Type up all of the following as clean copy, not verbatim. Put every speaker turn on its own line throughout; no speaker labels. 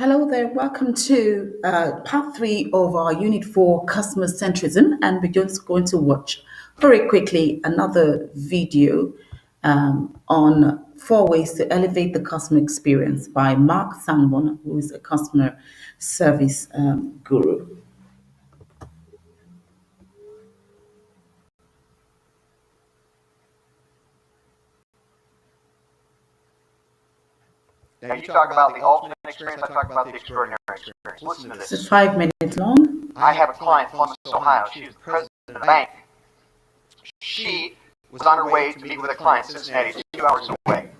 Hello there, welcome to part three of our Unit 4 Customer-Centrism, and we're just going to watch very quickly another video on 4 ways to elevate the customer experience by Mark Sanborn, who is a customer service guru.
Now you talk about the ultimate experience, I talk about the extraordinary experience. Listen to
This
this.
is 5 minutes long.
I have a client in Columbus, Ohio. She is the president of a bank. She was on her way to meet with a client in Cincinnati, 2 hours away.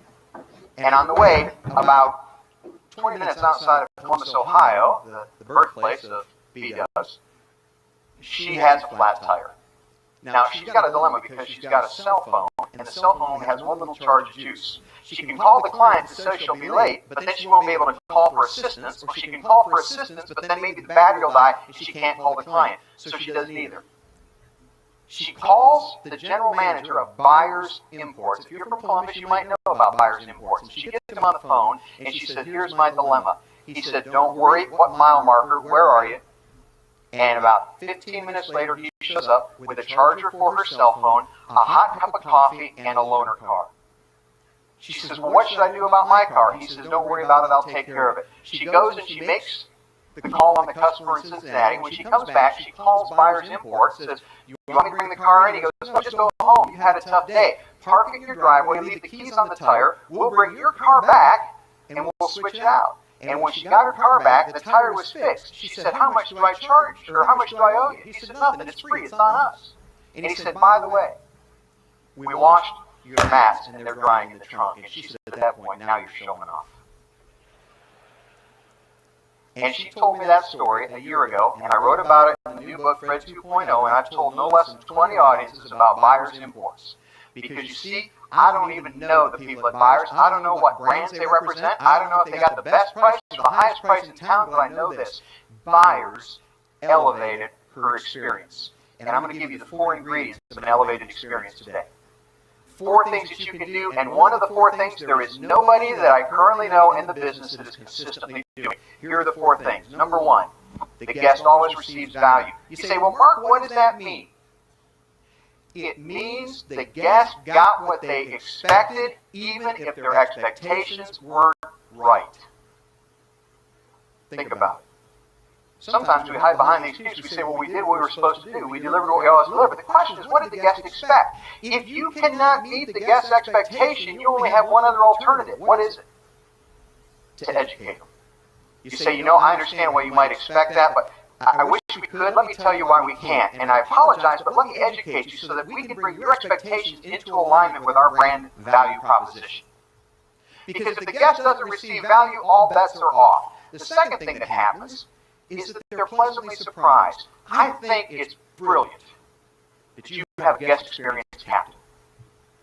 And on the way, about 20 minutes outside of Columbus, Ohio, the birthplace of B-Dubs, she has a flat tire. Now, she's got a dilemma because she's got a cell phone, and the cell phone has one little charge of juice. She can call the client to say she'll be late, but then she won't be able to call for assistance, or she can call for assistance, but then maybe the battery will die and she can't call the client, so she does neither. She calls the general manager of Buyers Imports. If you're from Columbus, you might know about Buyers Imports. And she gets him on the phone, and she said, "Here's my dilemma." He said, "Don't worry, what mile marker, where are you?" And about 15 minutes later, he shows up with a charger for her cell phone, a hot cup of coffee, and a loaner car. She says, "Well, what should I do about my car?" He says, "Don't worry about it, I'll take care of it." She goes and she makes the call on the customer in Cincinnati. When she comes back, she calls Buyers Import, says, "You want me to bring the car in?" He goes, "No, just go home. You've had a tough day. Park in your driveway, leave the keys on the tire. We'll bring your car back, and we'll switch it out." And when she got her car back, the tire was fixed. She said, "How much do I charge? Or how much do I owe you?" He said, "Nothing. It's free. It's on us." And he said, "By the way, we washed your mats and they're drying in the trunk." And she said, at that point, "Now you're showing off." And she told me that story a year ago, and I wrote about it in the new book, Fred 2.0, and I've told no less than 20 audiences about Buyers Imports. Because you see, I don't even know the people at Buyers. I don't know what brands they represent. I don't know if they got the best price or the highest price in town, but I know this. Buyers elevated her experience. And I'm going to give you the 4 ingredients of an elevated experience today. 4 things that you can do, and one of the 4 things there is nobody that I currently know in the business that is consistently doing. Here are the 4 things. Number 1, the guest always receives value. You say, "Well, Mark, what does that mean?" It means the guest got what they expected, even if their expectations weren't right. Think about it. Sometimes we hide behind the excuse. We say, "Well, we did what we were supposed to do. We delivered what we always deliver." But the question is, what did the guest expect? If you cannot meet the guest's expectation, you only have one other alternative. What is it? To educate them. You say, "You know, I understand why you might expect that, but I wish we could. Let me tell you why we can't. And I apologize, but let me educate you so that we can bring your expectations into alignment with our brand value proposition." Because if the guest doesn't receive value, all bets are off. The second thing that happens is that they're pleasantly surprised. I think it's brilliant that you have a guest experience captain.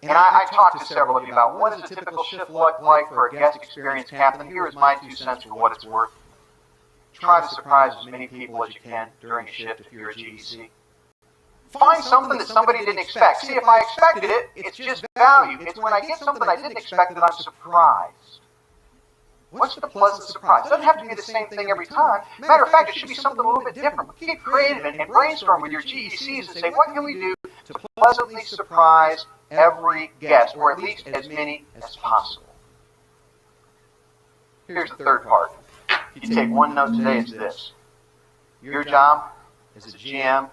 And I talked to several of you about what does a typical shift look like for a guest experience captain. Here is my 2 cents for what it's worth. Try to surprise as many people as you can during a shift if you're a GEC. Find something that somebody didn't expect. See, if I expected it, it's just value. It's when I get something I didn't expect that I'm surprised. What's the pleasant surprise? It doesn't have to be the same thing every time. Matter of fact, it should be something a little bit different. Get creative and brainstorm with your GECs and say, what can we do to pleasantly surprise every guest, or at least as many as possible? Here's the third part. If you take one note today, it's this. Your job as a GM,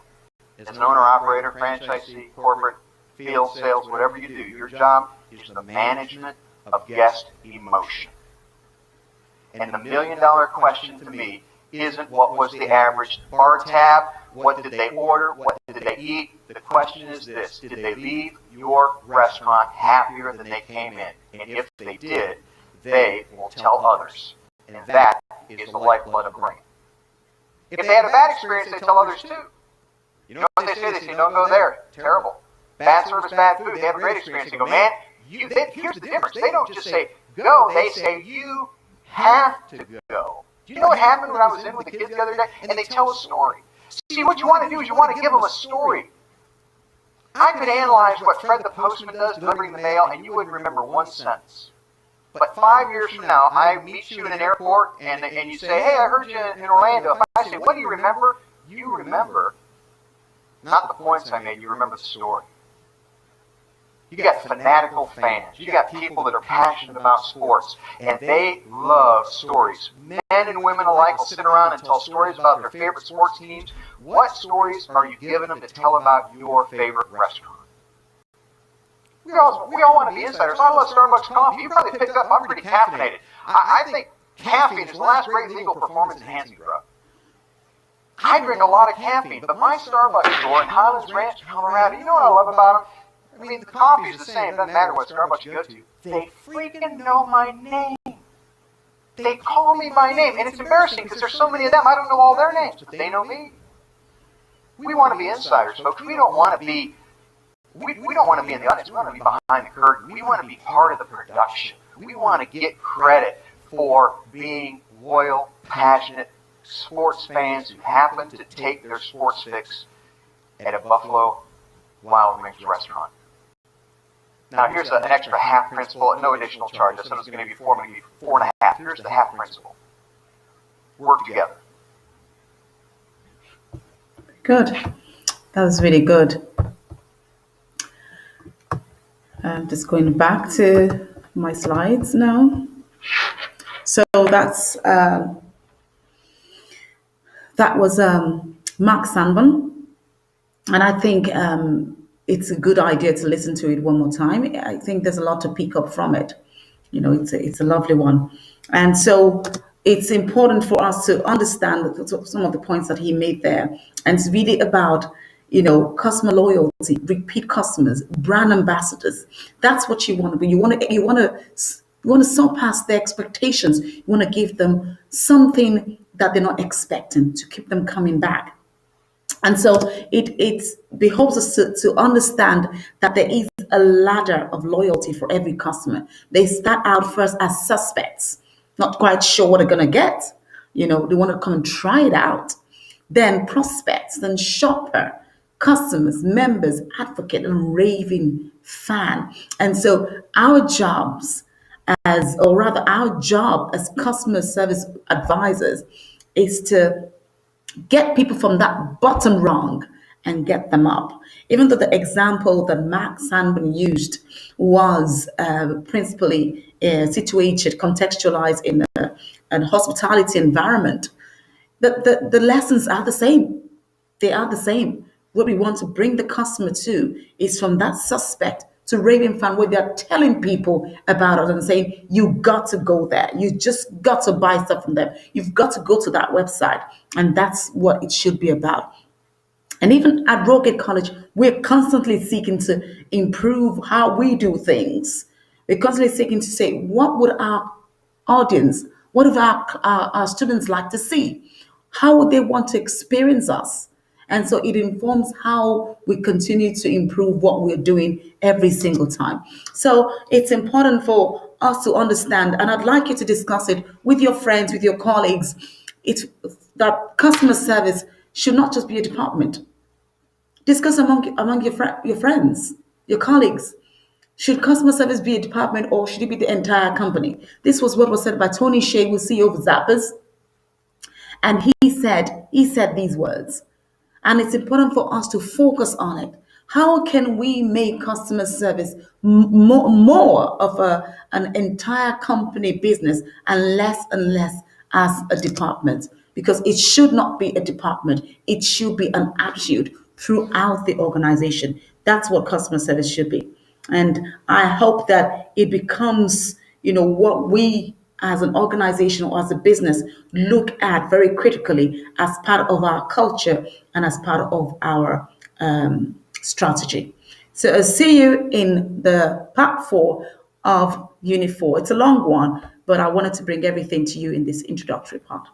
as an owner-operator, franchisee, corporate, field, sales, whatever you do, your job is the management of guest emotion. And the million-dollar question to me isn't what was the average bar tab, what did they order, what did they eat. The question is this: did they leave your restaurant happier than they came in? And if they did, they will tell others. And that is the lifeblood of a brand. If they had a bad experience, they tell others too. You know what they say? They say, "Don't go there. Terrible. Bad service, bad food." They have a great experience. They go, "Man, here's the difference." They don't just say, "Go." They say, "You have to go." Do you know what happened when I was in with the kids the other day? And they tell a story. See, what you want to do is you want to give them a story. I could analyze what Fred the postman does delivering the mail, and you wouldn't remember one sentence. But 5 years from now, I meet you in an airport and you say, hey, I heard you in Orlando. If I say, what do you remember? You remember not the points I made, you remember the story. You got fanatical fans. You got people that are passionate about sports, and they love stories. Men and women alike will sit around and tell stories about their favorite sports teams. What stories are you giving them to tell about your favorite restaurant? We all want to be insiders. I love Starbucks coffee. You probably picked up, I'm pretty caffeinated. I think caffeine is the last great legal performance-enhancing drug. I drink a lot of caffeine, but my Starbucks store in Highlands Ranch, Colorado, you know what I love about them? I mean, the coffee is the same. It doesn't matter what Starbucks you go to. They freaking know my name. They call me by name, and it's embarrassing because there's so many of them. I don't know all their names, but they know me. We want to be insiders, folks. We don't want to be. We don't want to be in the audience. We want to be behind the curtain. We want to be part of the production. We want to get credit for being loyal, passionate sports fans who happen to take their sports fix at a Buffalo Wild Wings restaurant. Now here's an extra half principle at no additional charge. I said it was going to be 4, maybe 4.5. Here's the half principle. Work together.
Good. That was really good. I'm just going back to my slides now. So that was Mark Sanborn, and I think it's a good idea to listen to it one more time. I think there's a lot to pick up from it. You know, it's a lovely one, and so it's important for us to understand some of the points that he made there, and it's really about, you know, customer loyalty, repeat customers, brand ambassadors. That's what you want to be. You want to surpass their expectations. You want to give them something that they're not expecting to keep them coming back. And so it behoves us to understand that there is a ladder of loyalty for every customer. They start out first as suspects, not quite sure what they're going to get. You know, they want to come and try it out. Then prospects, then shopper, customers, members, advocate, and raving fan. And so our job as customer service advisors is to get people from that bottom rung and get them up. Even though the example that Mark Sanborn used was principally situated, contextualized in a hospitality environment, the lessons are the same. They are the same. What we want to bring the customer to is from that suspect to raving fan, where they're telling people about it and saying, you got to go there. You just got to buy stuff from them. You've got to go to that website. And that's what it should be about. And even at Rogate College, we're constantly seeking to improve how we do things. We're constantly seeking to say, what would our audience, what would our students like to see? How would they want to experience us? And so it informs how we continue to improve what we're doing every single time. So it's important for us to understand, and I'd like you to discuss it with your friends, with your colleagues. It's that customer service should not just be a department. Discuss among your friends, your colleagues. Should customer service be a department, or should it be the entire company? This was what was said by Tony Shea, who's CEO of Zappers. And he said these words. And it's important for us to focus on it. How can we make customer service more of an entire company business and less as a department? Because it should not be a department. It should be an attitude throughout the organization. That's what customer service should be. And I hope that it becomes, you know, what we as an organization or as a business look at very critically as part of our culture and as part of our strategy. So I'll see you in the part 4 of Unit 4. It's a long one, but I wanted to bring everything to you in this introductory part.